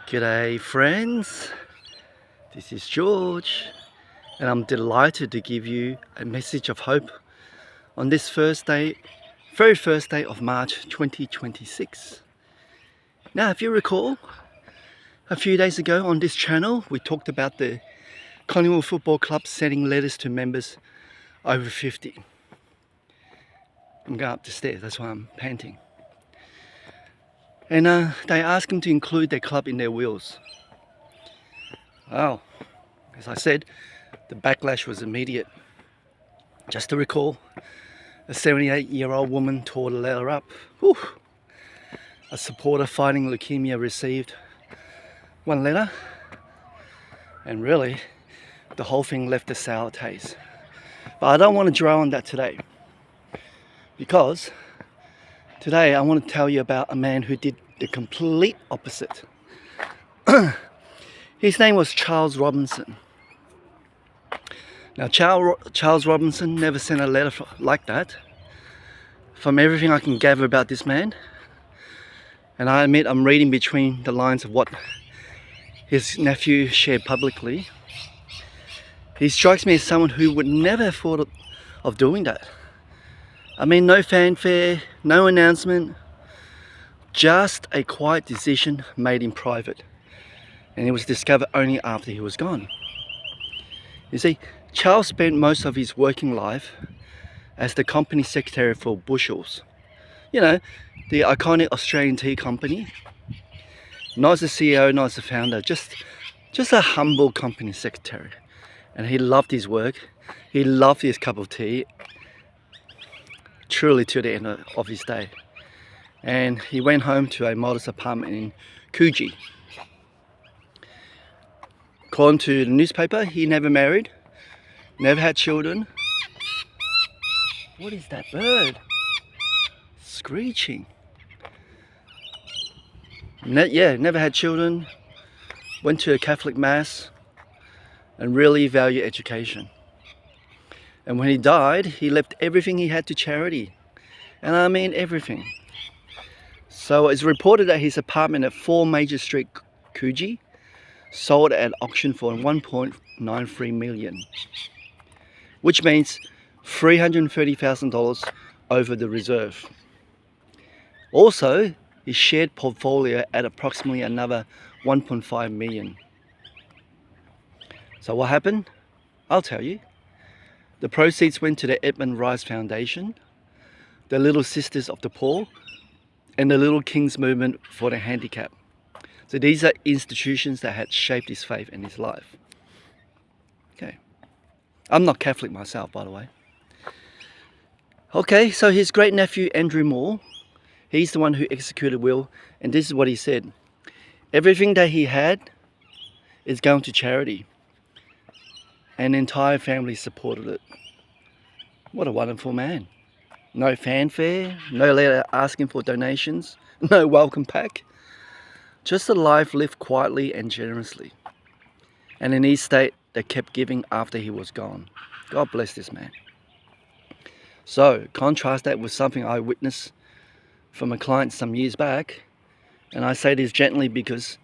G'day friends, this is George and I'm delighted to give you a message of hope on this very first day of March 2026. Now if you recall, a few days ago on this channel we talked about the Collingwood Football Club sending letters to members over 50. I'm going up the stairs, that's why I'm panting. And they asked them to include their club in their wills. Well, as I said, the backlash was immediate. Just to recall, a 78-year-old woman tore the letter up. Whew. A supporter fighting leukemia received one letter, and really, the whole thing left a sour taste. But I don't want to dwell on that today, because today I want to tell you about a man who did the complete opposite. His name was Charles Robinson. Now Charles Robinson never sent a letter like that. From everything I can gather about this man, and I admit I'm reading between the lines of what his nephew shared publicly, he strikes me as someone who would never have thought of doing that. I mean, no fanfare, no announcement, just a quiet decision made in private. And it was discovered only after he was gone. You see, Charles spent most of his working life as the company secretary for Bushels. You know, the iconic Australian tea company. Not as the CEO, not as the founder, just a humble company secretary. And he loved his work. He loved his cup of tea. Truly to the end of his day. And he went home to a modest apartment in Coogee. According to the newspaper, he never married, never had children. What is that bird? Screeching. Never had children, went to a Catholic mass, and really valued education. And when he died, he left everything he had to charity. And I mean everything. So it's reported that his apartment at 4 Major Street, Coogee, sold at auction for $1.93 million. Which means $330,000 over the reserve. Also, his shared portfolio at approximately another $1.5 million. So what happened? I'll tell you. The proceeds went to the Edmund Rice Foundation, the Little Sisters of the Poor, and the Little Kings Movement for the Handicapped. So these are institutions that had shaped his faith and his life. Okay. I'm not Catholic myself, by the way. Okay, so his great nephew Andrew Moore, he's the one who executed will, and this is what he said. Everything that he had is going to charity. And the entire family supported it. What a wonderful man. No fanfare, no letter asking for donations, no welcome pack. Just a life lived quietly and generously. And in his state, they kept giving after he was gone. God bless this man. So, contrast that with something I witnessed from a client some years back. And I say this gently because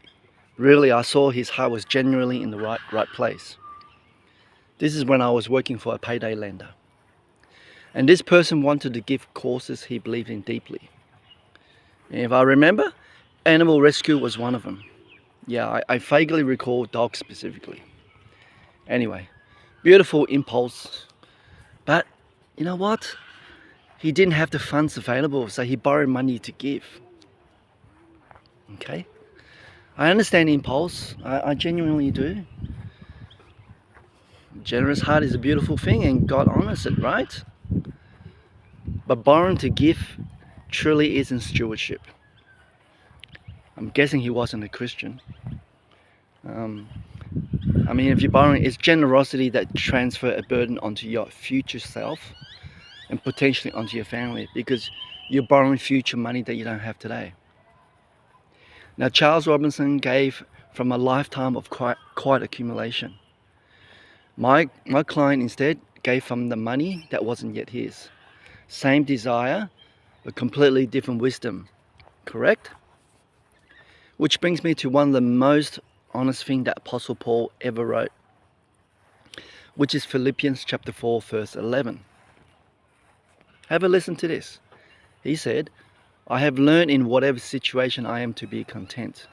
really I saw his heart was genuinely in the right place. This is when I was working for a payday lender. And this person wanted to give courses he believed in deeply. And if I remember, animal rescue was one of them. Yeah, I vaguely recall dogs specifically. Anyway, beautiful impulse. But you know what? He didn't have the funds available, so he borrowed money to give. Okay? I understand impulse. I genuinely do. Generous heart is a beautiful thing and God honors it, right? But borrowing to give truly isn't stewardship. I'm guessing he wasn't a Christian. I mean, if you're borrowing, it's generosity that transfer a burden onto your future self and potentially onto your family, because you're borrowing future money that you don't have today. Now, Charles Robinson gave from a lifetime of quiet accumulation. My client instead gave from the money that wasn't yet his. Same desire, but completely different wisdom. Correct? Which brings me to one of the most honest things that Apostle Paul ever wrote, which is Philippians chapter 4, verse 11. Have a listen to this. He said, I have learned in whatever situation I am to be content.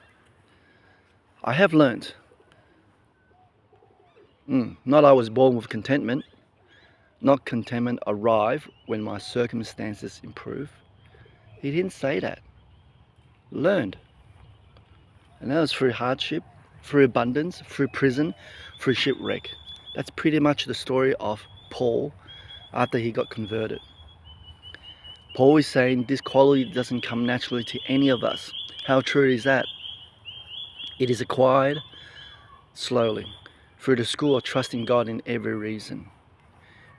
I have learned. Not I was born with contentment. Not contentment arrive when my circumstances improve. He didn't say that. Learned. And that was through hardship, through abundance, through prison, through shipwreck. That's pretty much the story of Paul after he got converted. Paul is saying this quality doesn't come naturally to any of us. How true is that? It is acquired slowly through the school of trusting God in every reason.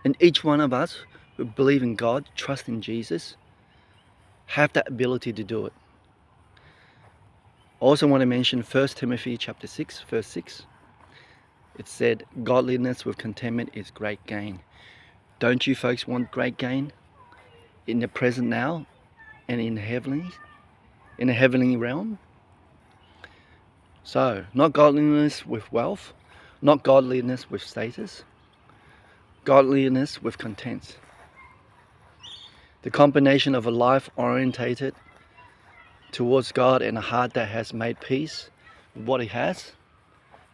And each one of us who believe in God, trust in Jesus, have that ability to do it. I also want to mention 1 Timothy chapter 6, verse 6. It said, godliness with contentment is great gain. Don't you folks want great gain in the present now and in the heavenly realm? So, not godliness with wealth, not godliness with status, godliness with content. The combination of a life orientated towards God and a heart that has made peace with what it has,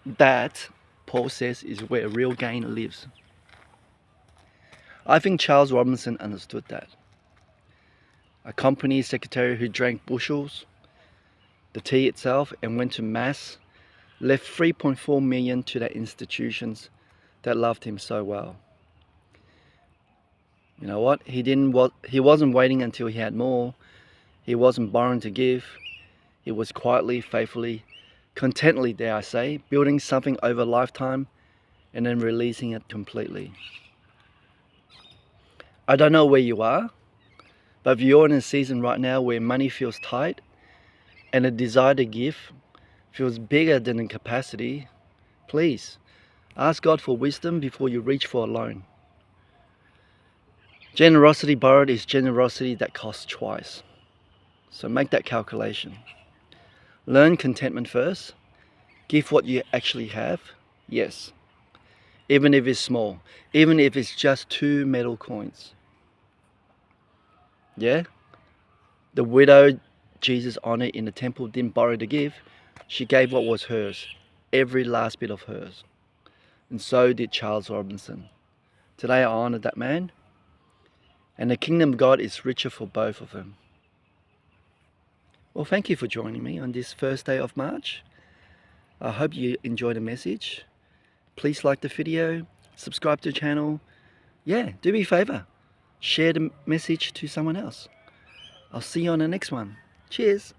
that, Paul says, is where real gain lives. I think Charles Robinson understood that. A company secretary who drank bushels, the tea itself, and went to mass, left 3.4 million to the institutions that loved him so well. You know what? He wasn't waiting until he had more. He wasn't borrowing to give. He was quietly, faithfully, contently, dare I say, building something over a lifetime and then releasing it completely. I don't know where you are, but if you're in a season right now where money feels tight and a desire to give feels bigger than the capacity, please ask God for wisdom before you reach for a loan. Generosity borrowed is generosity that costs twice. So make that calculation. Learn contentment first. Give what you actually have. Yes. Even if it's small. Even if it's just 2 metal coins. Yeah? The widow Jesus honored in the temple didn't borrow to give. She gave what was hers. Every last bit of hers. And so did Charles Robinson. Today I honored that man. And the kingdom of God is richer for both of them. Well, thank you for joining me on this first day of March. I hope you enjoyed the message. Please like the video, subscribe to the channel. Yeah, do me a favor. Share the message to someone else. I'll see you on the next one. Cheers.